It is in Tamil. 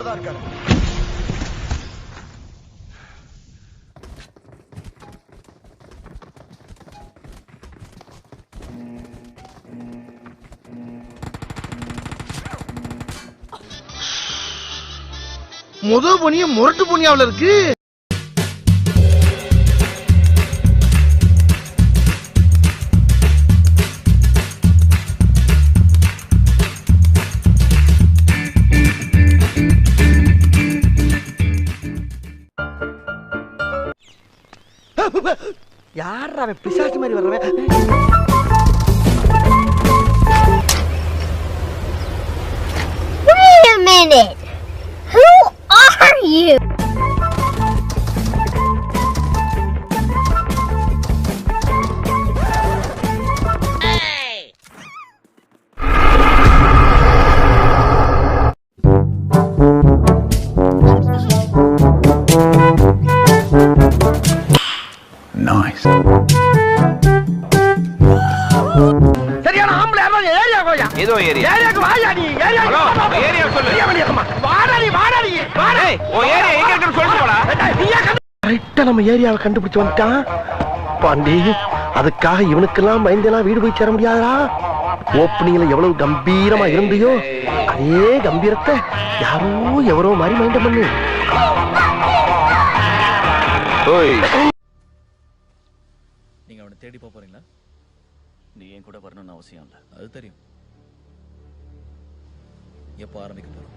தான் இருக்காரு. முதல் பொனிய முரட்டு பொனியாவில் இருக்கு. யார் அவன் பிசாசு மாதிரி வர்றவன்? Wait a minute. Who are you? Nice. சரியான ஆம்பளை யாரோ ஏரியா கோயா. ஏதோ ஏரியா. ஏரியாக்கு வாயா நீ. ஏரியா. ஹலோ, ஏரியா சொல்லு. வாடா நீ. வாடா. ஏய், ஓ ஏரியா எங்க இருக்குன்னு சொல்லிட்டு போடா. கரெக்ட்டா நம்ம ஏரியாவை கண்டுபிடிச்சு வந்துட்டான். பாண்டி, அதுக்காக இவனுக்கெல்லாம் பயந்தெல்லாம் வீடு போய் சேர முடியாதா? ஓப்பனிங்ல எவ்வளவு கம்பீரமா இருந்தியோ அதே கம்பீரத்தை யாரோ எவரோ மாதிரி மைண்ட பண்ணு. ஓய், நீங்க அவனை தேடி போறீங்களா? நீ ஏன் கூட வரணும்னு அவசியம் இல்லை, அது தெரியும். எப்போ ஆரம்பிக்க போறோம்?